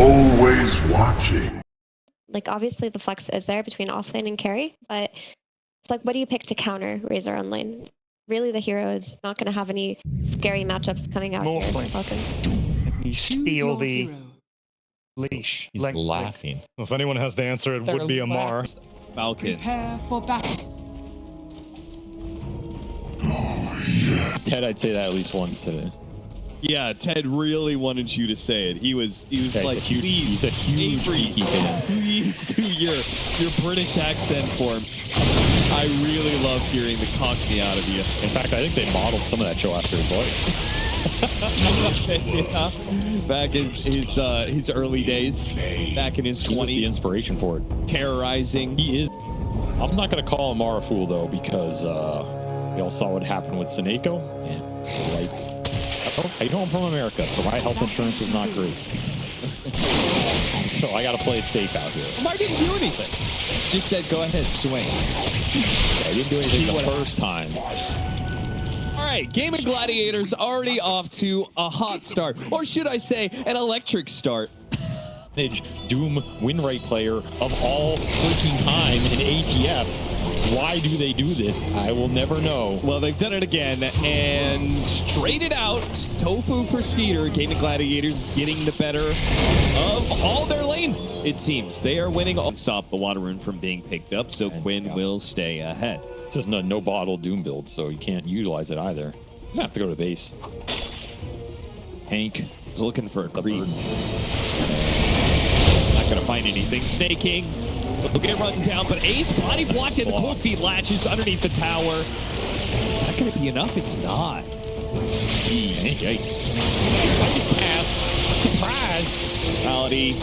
always watching. Like, obviously the flex is there between offlane and carry, but it's like, what do you pick to counter Razor on lane? Really, the hero is not going to have any scary matchups coming out here for Falcons. You steal the leash. He's laughing. Well, if anyone has the answer, it would be Amar. Falcon. Prepare for battle. Ted, I'd say that at least once today. Yeah, Ted really wanted you to say it. He was like, please, he's a huge Avery, please do your British accent for him. I really love hearing the Cockney out of you. In fact, I think they modeled some of that show after his life. Yeah. Back in his early days, back in his 20s. The inspiration for it. Terrorizing. He is. I'm not going to call Amar a fool, though, because we all saw what happened with Seneko. And, right. I know I'm from America, so my health insurance is not great. So I got to play it safe out here. Amar didn't do anything. Just said, go ahead, swing. Yeah, I didn't do anything the first time. All right, GAIMIN Gladiators already off to a hot start. Or should I say, an electric start. Doom win rate player of all freaking time in ATF. Why do they do this? I will never know. Well, they've done it again and straight it out. Tofu for Skeeter. GAIMIN Gladiators getting the better of all their lanes, it seems. They are winning. Stop the water rune from being picked up, so Quinn will stay ahead. It's just no bottle Doom build, so you can't utilize it either. You have to go to base. Hank is looking for a creep. Not going to find anything. Snaking. Will get run down, but Ace body blocked in the cold feet latches underneath the tower. Is that going to be enough? It's not. Yikes. Nice pass. Surprise. Reality. I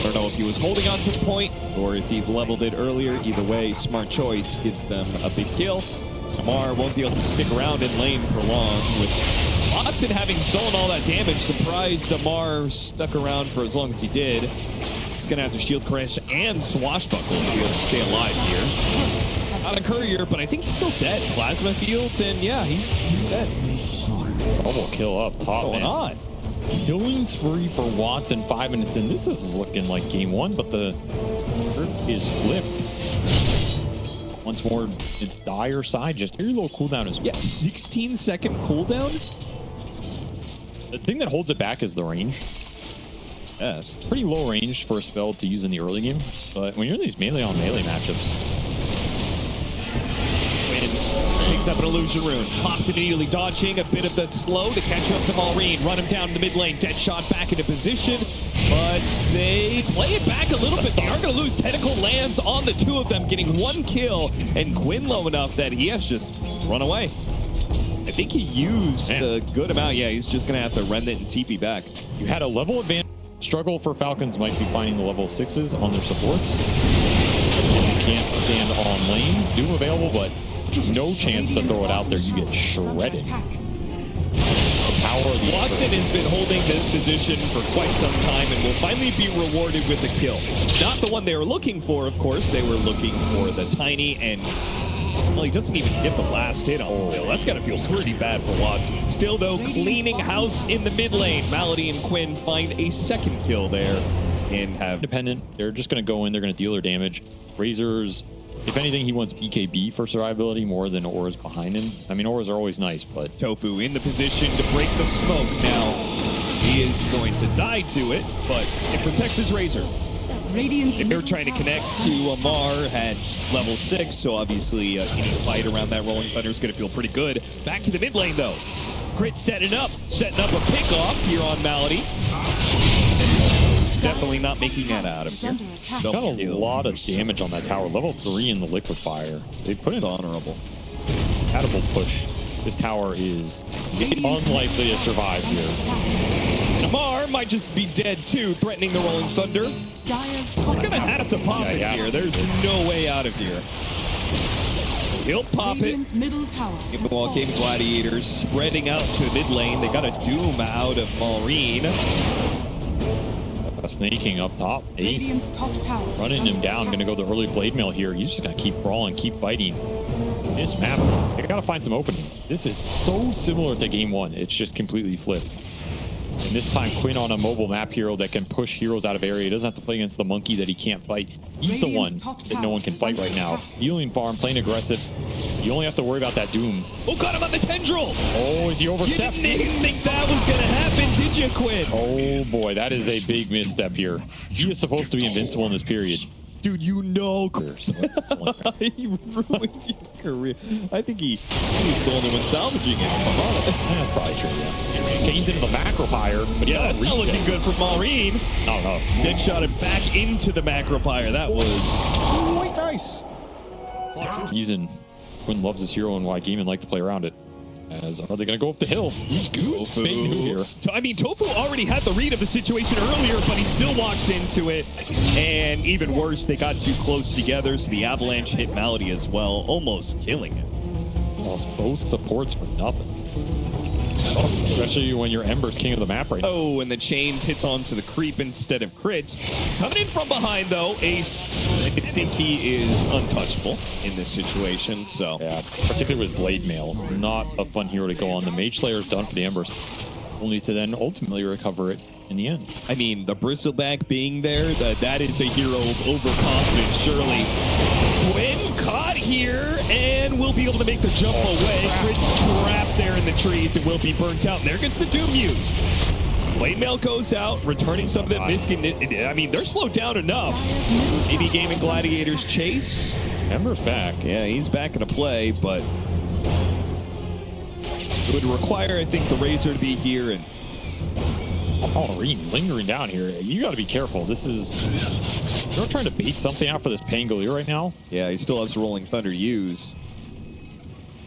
don't know if he was holding on to the point or if he leveled it earlier. Either way, smart choice gives them a big kill. Amar won't be able to stick around in lane for long. With Watson having stolen all that damage, surprised Amar stuck around for as long as he did. He's going to have to shield crash and swashbuckle to be able to stay alive here. Not a courier, but I think he's still dead. Plasma field, and yeah, he's dead. Double kill up top. What's going on? Killing spree for Watson 5 minutes in. This is looking like game one, but the script is flipped. Once more, it's dire side. Just your little cooldown is 16-second cooldown. The thing that holds it back is the range. Yes. Pretty low range for a spell to use in the early game, but when you're in these melee on melee matchups. Picks up an illusion rune. Pops immediately dodging a bit of the slow to catch up to Maureen. Run him down in the mid lane. Dead shot back into position, but they play it back a little bit. They are going to lose. Tentacle lands on the two of them, getting one kill, and Quinn low enough that he has just run away. I think he used a good amount. Yeah, he's just going to have to rend it and TP back. You had a level advantage. Struggle for Falcons might be finding the level 6s on their supports. You can't stand on lanes. Doom available, but no chance to throw it out there. You get shredded. The power of the Watson has been holding this position for quite some time and will finally be rewarded with a kill. Not the one they were looking for, of course. They were looking for the tiny, and well, he doesn't even get the last hit on Bill. That's got to feel pretty bad for Watson. Still, though, cleaning house in the mid lane. Malady and Quinn find a second kill there and have independent. They're just going to go in. They're going to deal their damage. Razor's, if anything, he wants BKB for survivability more than auras behind him. I mean, auras are always nice, but Tofu in the position to break the smoke. Now, he is going to die to it, but it protects his Razor. They were trying to connect to Amar at level 6, so obviously any fight around that Rolling Thunder is going to feel pretty good. Back to the mid lane, though. Grit setting up a pick-off here on Malady. Definitely not making that out of here. got a lot of damage on that tower. Level 3 in the liquid fire. They put it honorable. Catapult push. This tower is unlikely to survive here. Amar might just be dead too, threatening the Rolling Thunder. We're gonna have to pop it here. There's no way out of here. He'll pop it. While GAIMIN Gladiators spreading out to mid lane. They got a Doom out of Maureen. Snaking up top. Ace running him down. Gonna go the early blade mail here. He's just gonna keep brawling, keep fighting. This map, they gotta find some openings. This is so similar to game one. It's just completely flipped. And this time, Quinn on a mobile map hero that can push heroes out of area. He doesn't have to play against the monkey that he can't fight. He's the one that no one can fight right now. Healing farm, playing aggressive. You only have to worry about that Doom. Oh, got him on the tendril. Oh, is he overstepped? You didn't even think that was going to happen, did you, Quinn? Oh, boy, that is a big misstep here. He is supposed to be invincible in this period. Dude, you know, So that's one. he ruined your career. I think he's the only one salvaging it. That's probably true, yeah. Gains into the macro pyre, but Yeah, that's not looking good for Maureen. Oh, no. Then shot it back into the macro pyre. That was quite nice. Reason Quinn loves this hero and why GAIMIN like to play around it. As are they going to go up the hill? Who's Goose? Big move here. I mean, Tofu already had the read of the situation earlier, but he still walks into it. And even worse, they got too close together, so the avalanche hit Malady as well, almost killing him. Lost both supports for nothing. Especially when you're Ember's king of the map right now. Oh, and the chains hits onto the creep instead of crit. Coming in from behind, though, Ace, I think he is untouchable in this situation, so. Yeah, particularly with Blade Mail. Not a fun hero to go on. The Mage Slayer is done for the Embers. Only to then ultimately recover it in the end. I mean, the bristleback being there, that is a hero of overconfidence, surely. Quinn caught here, and will be able to make the jump away. Crit's trapped there in the trees and will be burnt out. And there gets the Doom used. Blade Mail goes out, returning some of that biscuit. I mean, they're slowed down enough. Maybe GAIMIN Gladiators chase. Ember's back. Yeah, he's back into play, but it would require, I think, the Razor to be here. And Maureen lingering down here. You got to be careful. This is... You're trying to bait something out for this Pangolier right now. yeah, he still has Rolling Thunder to use.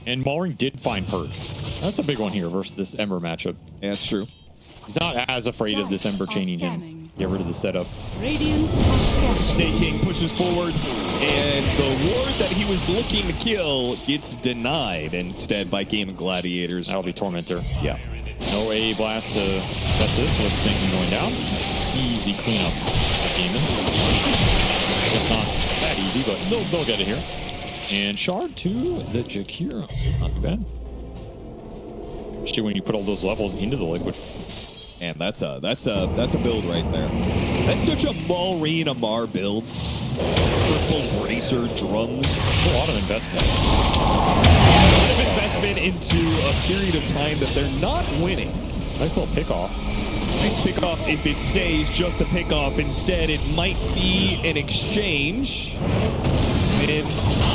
And Maureen did find Purge. That's a big one here versus this Ember matchup. Yeah, that's true. He's not as afraid of this Ember chaining him. Get rid of the setup. Radiant are scanning. Snake King pushes forward, and the ward that he was looking to kill gets denied instead by GAIMIN Gladiators. That'll be Tormentor. Yeah. No A blast to test this with Snake King going down. Easy cleanup by GAIMIN. It's not that easy, but they'll get it here. And Shard to the Jakiro. Not too bad. Especially when you put all those levels into the liquid. And that's a build right there. That's such a Maureen Amar build. Purple bracer drums. A lot of investment. A lot of investment into a period of time that they're not winning. Nice little pickoff. Nice pickoff if it stays just a pickoff. Instead, it might be an exchange. And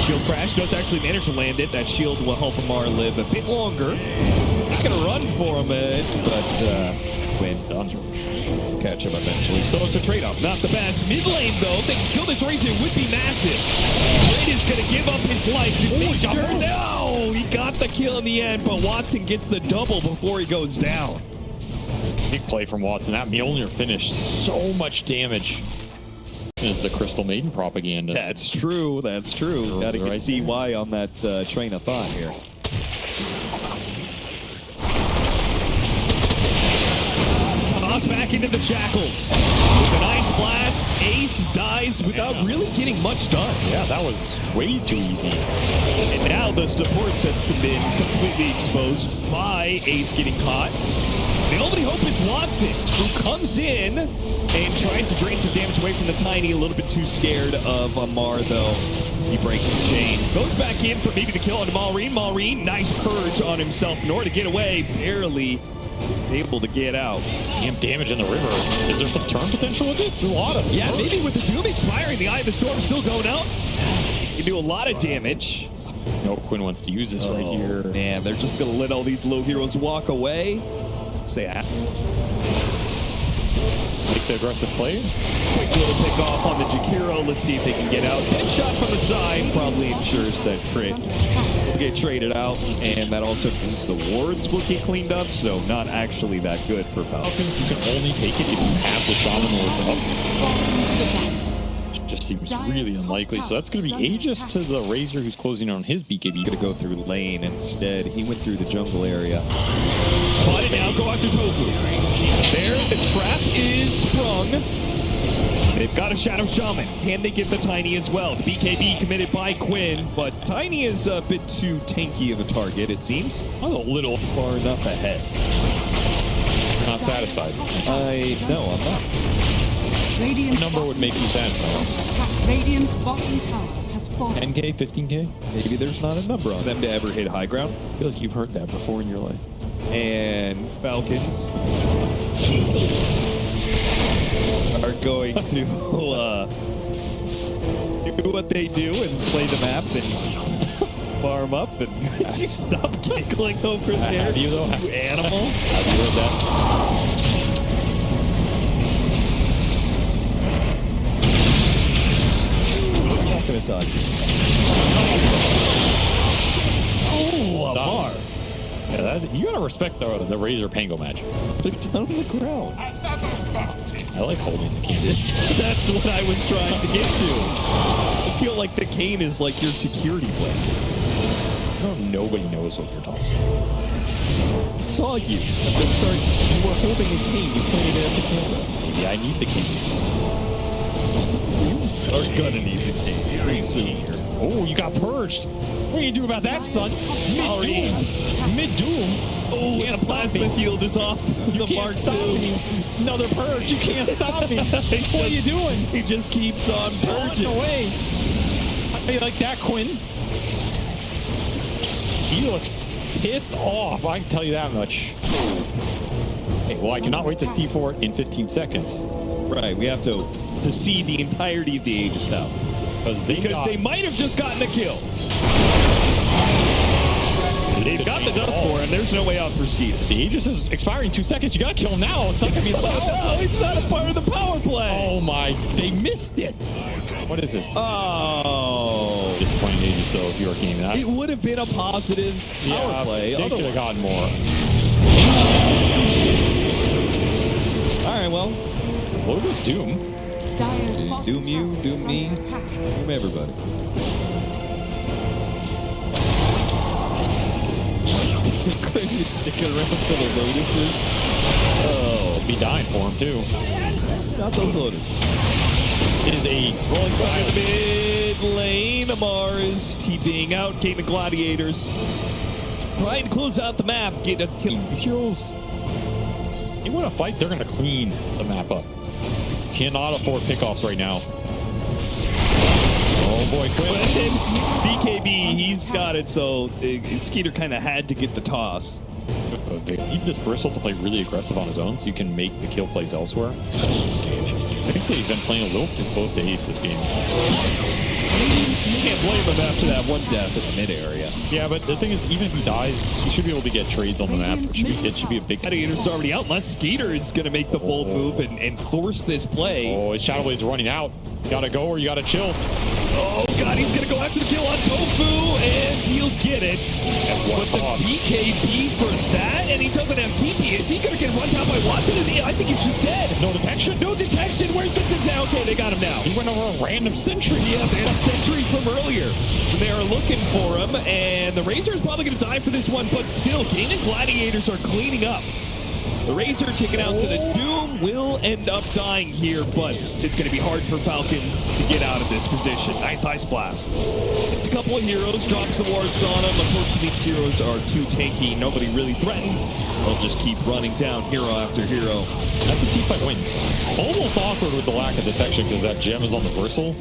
shield crash does actually manage to land it. That shield will help Amar live a bit longer. Not gonna run for him, but Quinn's done. Catch him eventually. So it's a trade-off. Not the best. Mid lane, though, if they can kill this Razor, it would be massive. Blade is gonna give up his life to make sure. No! He got the kill in the end, but Watson gets the double before he goes down. Big play from Watson. That Mjolnir finished so much damage. Is the Crystal Maiden propaganda. That's true. That's true. Gotta Right see there. why on that train of thought here. Toss back into the shackles. With a nice blast, Ace dies without really getting much done. Yeah, that was way too easy. And now the supports have been completely exposed by Ace getting caught. The only hope is Watson, who comes in and tries to drain some damage away from the Tiny. A little bit too scared of Amar, though. He breaks the chain. Goes back in for maybe the kill on Maureen. Maureen, nice purge on himself in order to get away. Barely able to get out. Damn damage in the river. Is there some turn potential with this? There's a lot of. Yeah, maybe with the Doom expiring, the Eye of the Storm still going out. You can do a lot of damage. No, Quinn wants to use this right here. Man, they're just going to let all these low heroes walk away. Stay at. Take the aggressive play. Quick little pick off on the Jakiro. Let's see if they can get out. Dead shot from the side probably ensures that crit will get traded out, and that also means the wards will get cleaned up, so not actually that good for Falcons. You can only take it if you have the Shaman wards Falling to the down. up. Just seems really unlikely. So that's going to be Aegis to the Razor, who's closing on his BKB. Gonna go through lane instead. He went through the jungle area. Spot it now, go after Tofu. There, the trap is sprung. They've got a Shadow Shaman. Can they get the Tiny as well? The BKB committed by Quinn, but Tiny is a bit too tanky of a target, it seems. A little Far enough ahead. not satisfied. No, I'm not. Radiant's What number would make you satisfied? Radiant's bottom tower has fallen. 10K, 15K? Maybe there's not a number on them to ever hit high ground. I feel like you've heard that before in your life. And Falcons are going to do what they do and play the map and farm up. And would you stop giggling over there? Have you though? You animal. Have you heard that? I'm not going to talk to you. Oh, Lamar. Yeah, you gotta respect the Razor Pango match. They're down on the ground. I like holding the cane. That's what I was trying to get to. I feel like the cane is like your security blanket. Nobody knows what you're talking about. I saw you at the start. You were holding a cane. You pointed it at the camera. Maybe I need the cane. You are gonna need the cane. Oh, you got purged. What are you do about that, son? Mid-doom. Mid-doom. Oh, and a plasma field is off the Mark II. Another purge. You can't stop me. What are you doing? He just keeps on purging. Away. How you like that, Quinn? He looks pissed off. I can tell you that much. Okay, well, I cannot wait to see for it in 15 seconds. Right, we have to see the entirety of the Aegis now. Because they might have just gotten a kill. They've got the dust for him. There's no way out for Skeeter. The Aegis is expiring in 2 seconds. You gotta kill him now. It's not gonna be the No, it's not a part of the power play. Oh my, they missed it. What is this? Oh. Disappointing Aegis though if you were gaming that. It would have been a positive power play. They could have gotten more. All right, well. What was Doom? Dire's bottom Doom you, tower doom is me, under attack. doom everybody. Craig is sticking around for the Lotuses. Oh, be dying for him too. Not those Lotuses. It is a rolling By the mid lane, Amar is TPing out. GAIMIN Gladiators trying to close out the map. Get a kill. These heroes, they want to fight, they're going to clean the map up. Cannot afford pickoffs right now. Oh boy, Quinn. DKB, he's got it, so Skeeter kind of had to get the toss. You need this Bristle to play really aggressive on his own so you can make the kill plays elsewhere. I think they've been playing a little too close to ace this game. You can't blame him after that one death in the mid area. Yeah, but the thing is, even if he dies, he should be able to get trades on the map. It should be a big... Gladiator's already out, unless Skeeter is going to make the bold move and force this play. Oh, his Shadow Blade's running out. You gotta go or you gotta chill. Oh, God, he's going to go after the kill on Tofu, and he'll get it. With the BKB for that, and he doesn't have TP. Is he going to get run down by Watson? I think he's just dead. No detection? No detection. Where's the detection? Okay, they got him now. He went over a random sentry. Yeah, they had sentries from earlier. They are looking for him, and the Razor's probably going to die for this one, but still, GAIMIN Gladiators are cleaning up. The Razor taken out to the Doom will end up dying here, but it's going to be hard for Falcons to get out of this position. Nice Ice Blast. It's a couple of heroes, drop some wards on them. Unfortunately, these heroes are too tanky. Nobody really threatened. They'll just keep running down hero after hero. That's a team fight win. Almost awkward with the lack of detection because that gem is on the bristle.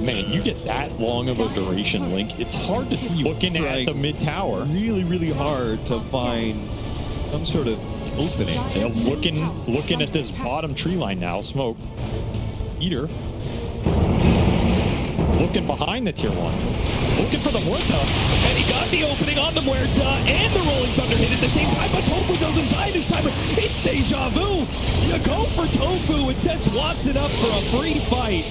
Man, you get that long of a duration link, it's hard to see looking at the mid tower. Really, really hard to find some sort of opening. Yeah, looking at this bottom tree line now, smoke. Eater. Looking behind the tier 1. Looking for the Muerta. And he got the opening on the Muerta and the Rolling Thunder hit at the same time, but Tofu doesn't die this time. It's deja vu. You go for Tofu. It sets Watson up for a free fight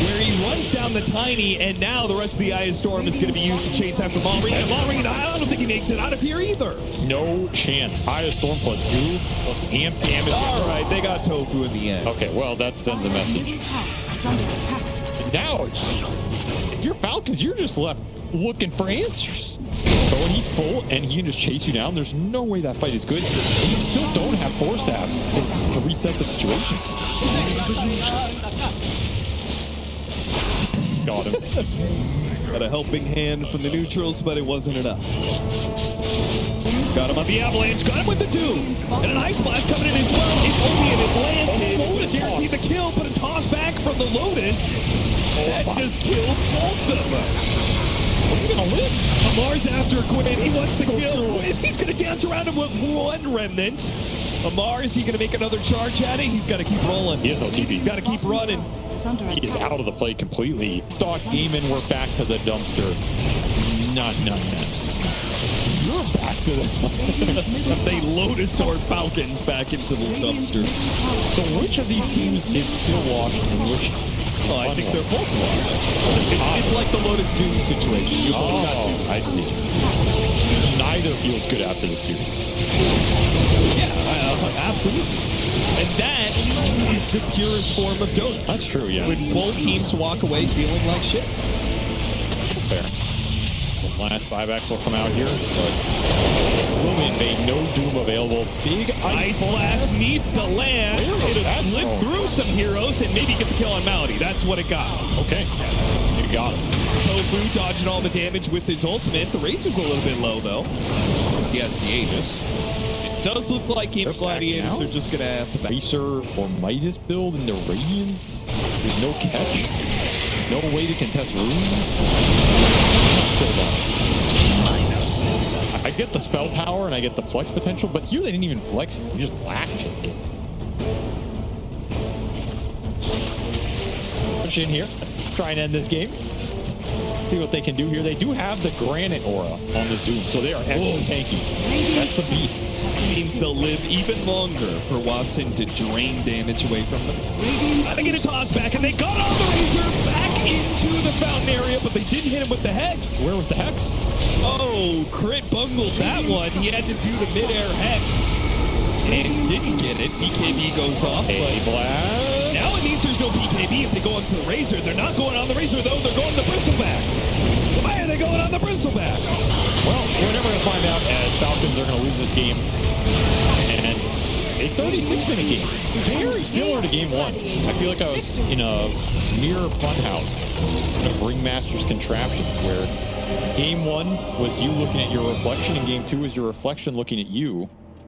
where he runs down the Tiny, and now the rest of the Eye of Storm is going to be used to chase after Malrine. And Malrine, I don't think he makes it out of here either. No chance. Eye of Storm plus goo plus amp damage. All right, they got Tofu in the end. Okay, well, that sends a message. It's under attack. Now, if you're Falcons, you're just left looking for answers. So when he's full and he can just chase you down, there's no way that fight is good. And you still don't have 4 stabs to reset the situation. Got him. Got a helping hand from the neutrals, but it wasn't enough. Got him on the avalanche, got him with the Doom. And an Ice Blast coming in as well. It's only an Atlantic. Lotus guaranteed the kill, but a toss back from the Lotus. That just killed both of them. He's gonna live. Amar's after Quinn. He wants the kill. He's gonna dance around him with one remnant. Amar, is he gonna make another charge at it? He's gotta keep rolling. He has no TP. Gotta keep running. He is out of the play completely. Thought GAIMIN were back to the dumpster. Not. You're back to the They Lotus or Falcons back into the dumpster. So which of these teams is still washed and which? Oh, I think they're both washed. It's like the Lotus Doom situation. You both got I see. Neither feels good after this series. Yeah, absolutely. And that is the purest form of Dota. That's true, yeah. When both teams walk away feeling like shit. That's fair. The last buybacks will come out here, but Lumion made no Doom available. Big Ice Blast needs to land. It'll flip through some heroes and maybe get the kill on Malady. That's what it got. Okay. You got him. Tofu dodging all the damage with his ultimate. The Razor's a little bit low, though. Because he has the Aegis. It does look like GAIMIN Gladiators are just going to have to back. Racer or Midas build in the Radiance. There's no catch. No way to contest runes. I get the spell power and I get the flex potential, but here they didn't even flex. You just blasted it. Push in here. Try and end this game. See what they can do here. They do have the Granite Aura on this Doom, so they are actually tanky. That's the beat. Means they'll live even longer for Watson to drain damage away from them. They get a toss back, and they got on the Razor back into the fountain area, but they didn't hit him with the Hex. Where was the Hex? Oh, Crit bungled that one. He had to do the mid-air Hex. And didn't get it. BKB goes off. Hey, Blast. Now it means there's no BKB if they go onto the Razor. They're not going on the Razor, though. They're going to Bristleback. Why are they going on the Bristleback? Well, we're never going to find out, as Falcons are going to lose this game. And a 36-minute game. Very similar to game one. I feel like I was in a mirror funhouse of Ringmaster's Contraptions, where game one was you looking at your reflection, and game two is your reflection looking at you.